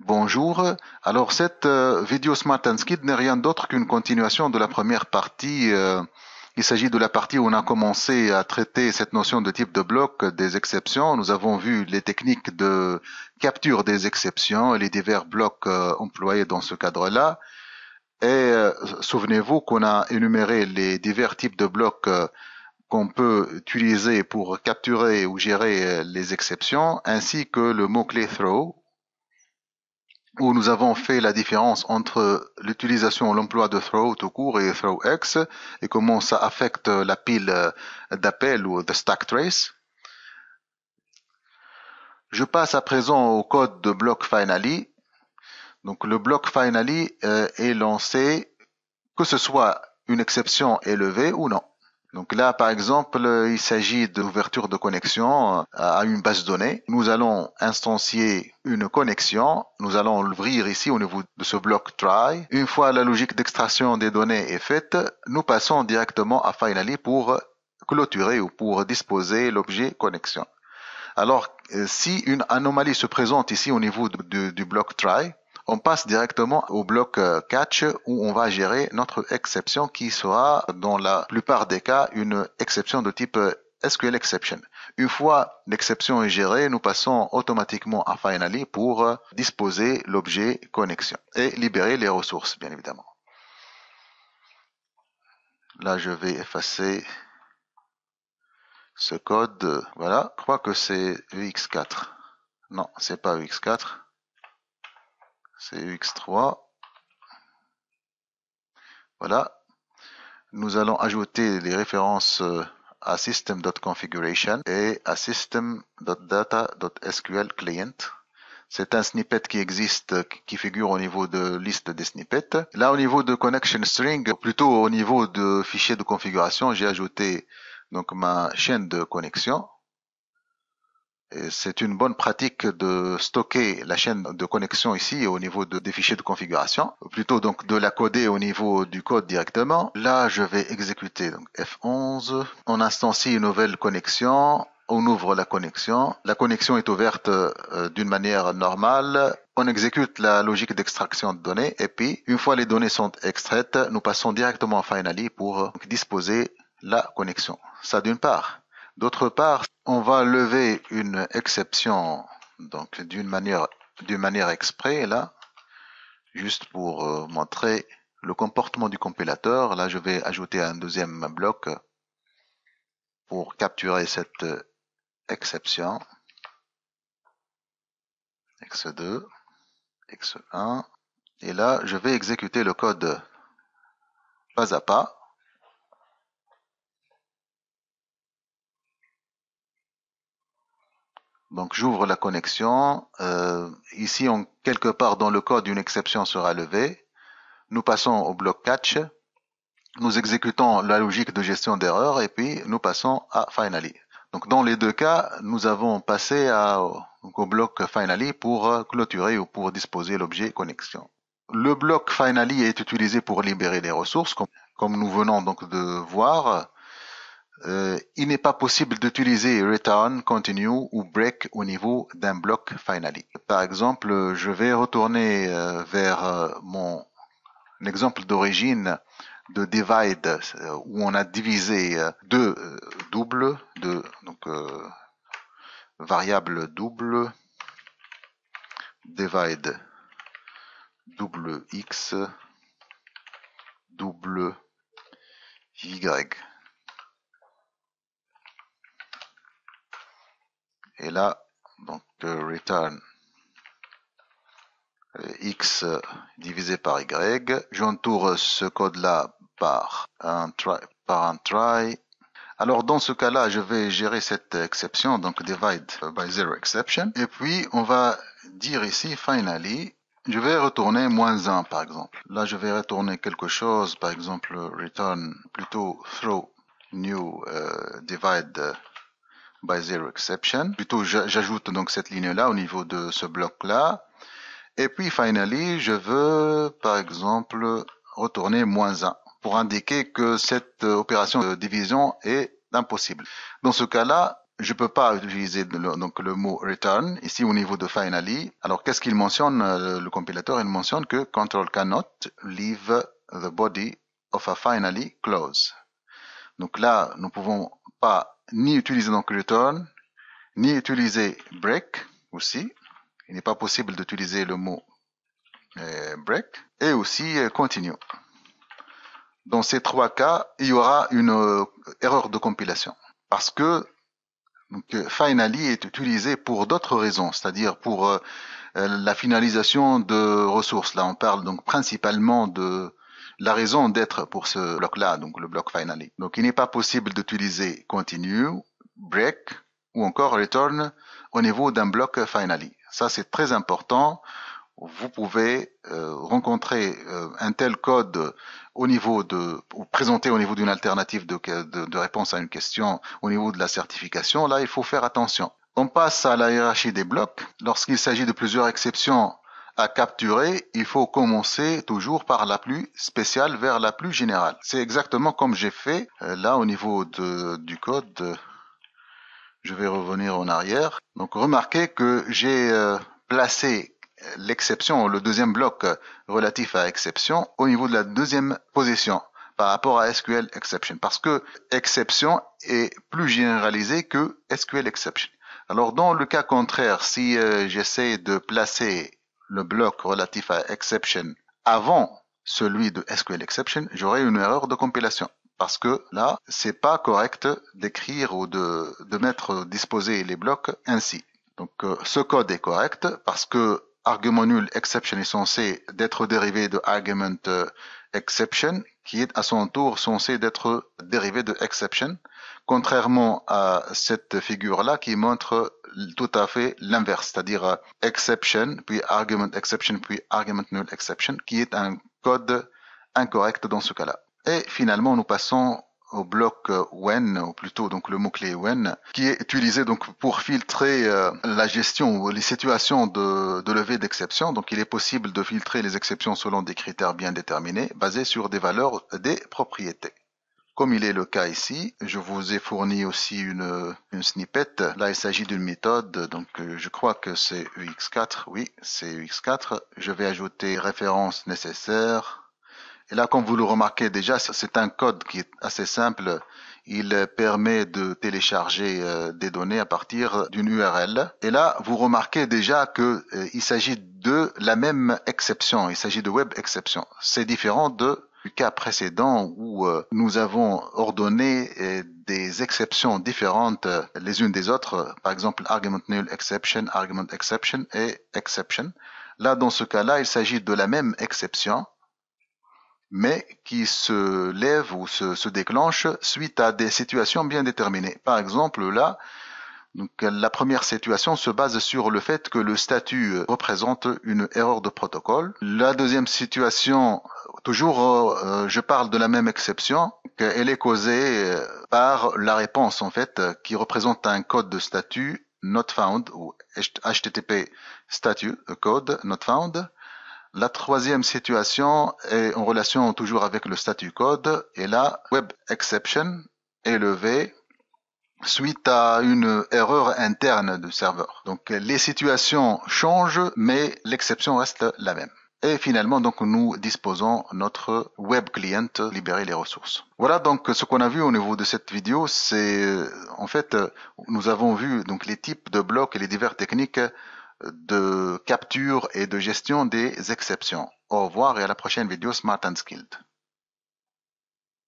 Bonjour. Alors cette vidéo Smart and Skid n'est rien d'autre qu'une continuation de la première partie. Il s'agit de la partie où on a commencé à traiter cette notion de type de bloc, des exceptions. Nous avons vu les techniques de capture des exceptions et les divers blocs employés dans ce cadre-là. Et souvenez-vous qu'on a énuméré les divers types de blocs qu'on peut utiliser pour capturer ou gérer les exceptions, ainsi que le mot-clé throw, où nous avons fait la différence entre l'utilisation, l'emploi de throw tout court et throwx, et comment ça affecte la pile d'appel ou de stack trace. Je passe à présent au code de block finally. Donc le block finally est lancé que ce soit une exception élevée ou non. Donc là, par exemple, il s'agit d'ouverture de connexion à une base de données. Nous allons instancier une connexion. Nous allons l'ouvrir ici au niveau de ce bloc try. Une fois la logique d'extraction des données est faite, nous passons directement à finally pour clôturer ou pour disposer l'objet connexion. Alors, si une anomalie se présente ici au niveau du bloc try, on passe directement au bloc catch où on va gérer notre exception qui sera dans la plupart des cas une exception de type SQL exception. Une fois l'exception est gérée, nous passons automatiquement à finally pour disposer l'objet connexion et libérer les ressources, bien évidemment. Là, je vais effacer ce code. Voilà, je crois que c'est UX4. Non, c'est pas UX4. C'est UX3. Voilà. Nous allons ajouter les références à system.configuration et à system.data.sql client. C'est un snippet qui existe, qui figure au niveau de liste des snippets. Là, au niveau de connection string, plutôt au niveau de fichier de configuration, j'ai ajouté donc ma chaîne de connexion. C'est une bonne pratique de stocker la chaîne de connexion ici au niveau des fichiers de configuration, plutôt donc de la coder au niveau du code directement. Là, je vais exécuter donc F11. On instancie une nouvelle connexion. On ouvre la connexion. La connexion est ouverte d'une manière normale. On exécute la logique d'extraction de données et puis, une fois les données sont extraites, nous passons directement à Finally pour disposer la connexion. Ça d'une part. D'autre part, on va lever une exception donc d'une manière exprès là, juste pour montrer le comportement du compilateur. Là, je vais ajouter un deuxième bloc pour capturer cette exception. X2, X1. Et là, je vais exécuter le code pas à pas. Donc j'ouvre la connexion. Ici, quelque part dans le code, une exception sera levée. Nous passons au bloc catch. Nous exécutons la logique de gestion d'erreur et puis nous passons à finally. Donc dans les deux cas, nous avons passé au bloc finally pour clôturer ou pour disposer l'objet connexion. Le bloc finally est utilisé pour libérer les ressources, comme nous venons donc de voir. Il n'est pas possible d'utiliser return, continue ou break au niveau d'un bloc finally. Par exemple, je vais retourner vers mon exemple d'origine de divide où on a divisé deux doubles, variable double, divide double x, double y. Et là, donc return x divisé par y. J'entoure ce code-là par un try. Alors dans ce cas-là, je vais gérer cette exception, donc divide by zero exception. Et puis on va dire ici finally, je vais retourner -1 par exemple. Là je vais retourner quelque chose, par exemple return plutôt throw new divide by zero exception. Plutôt j'ajoute donc cette ligne-là au niveau de ce bloc-là. Et puis finally, je veux par exemple retourner -1 pour indiquer que cette opération de division est impossible. Dans ce cas-là, je peux pas utiliser donc le mot return ici au niveau de finally. Alors qu'est-ce qu'il mentionne le compilateur? Il mentionne que control cannot leave the body of a finally clause. Donc là, nous pouvons pas ni utiliser donc return, ni utiliser break aussi. Il n'est pas possible d'utiliser le mot break et aussi continue. Dans ces trois cas, il y aura une erreur de compilation parce que donc, finally est utilisé pour d'autres raisons, c'est-à-dire pour la finalisation de ressources. Là, on parle donc principalement de la raison d'être pour ce bloc-là, donc le bloc finally. Donc, il n'est pas possible d'utiliser continue, break ou encore return au niveau d'un bloc finally. Ça, c'est très important. Vous pouvez rencontrer un tel code au niveau ou présenter au niveau d'une alternative de réponse à une question au niveau de la certification. Là, il faut faire attention. On passe à la hiérarchie des blocs. Lorsqu'il s'agit de plusieurs exceptions à capturer, il faut commencer toujours par la plus spéciale vers la plus générale. C'est exactement comme j'ai fait là au niveau du code. Je vais revenir en arrière. Donc remarquez que j'ai placé l'exception, le deuxième bloc relatif à exception, au niveau de la deuxième position par rapport à SQL exception, parce que exception est plus généralisé que SQL exception. Alors dans le cas contraire, si j'essaie de placer le bloc relatif à exception avant celui de SQL exception, j'aurai une erreur de compilation. Parce que là, c'est pas correct d'écrire ou de disposer les blocs ainsi. Donc ce code est correct parce que argument nul exception est censé d'être dérivé de argument exception, qui est à son tour censé d'être dérivé de exception, contrairement à cette figure-là qui montre tout à fait l'inverse, c'est-à-dire exception, puis argument exception, puis argument null exception, qui est un code incorrect dans ce cas-là. Et finalement, nous passons au bloc when, ou plutôt donc le mot-clé when, qui est utilisé donc pour filtrer la gestion ou les situations de levée d'exception. Donc il est possible de filtrer les exceptions selon des critères bien déterminés, basés sur des valeurs des propriétés. Comme il est le cas ici, je vous ai fourni aussi une snippet. Là, il s'agit d'une méthode, donc je crois que c'est UX4. Oui, c'est UX4. Je vais ajouter références nécessaires. Et là, comme vous le remarquez déjà, c'est un code qui est assez simple. Il permet de télécharger des données à partir d'une URL. Et là, vous remarquez déjà que il s'agit de la même exception. Il s'agit de web exception. C'est différent du cas précédent où nous avons ordonné des exceptions différentes les unes des autres. Par exemple, argument null exception et exception. Là, dans ce cas-là, il s'agit de la même exception, mais qui se lève ou se déclenche suite à des situations bien déterminées. Par exemple, là, donc, la première situation se base sur le fait que le statut représente une erreur de protocole. La deuxième situation, toujours, je parle de la même exception, elle est causée par la réponse, en fait, qui représente un code de statut not found ou HTTP statut code not found. La troisième situation est en relation toujours avec le statut code et la web exception est levée suite à une erreur interne du serveur. Donc les situations changent mais l'exception reste la même. Et finalement, donc, nous disposons notre web client libérer les ressources. Voilà donc ce qu'on a vu au niveau de cette vidéo, c'est en fait nous avons vu donc les types de blocs et les diverses techniques de capture et de gestion des exceptions. Au revoir et à la prochaine vidéo Smart and Skilled.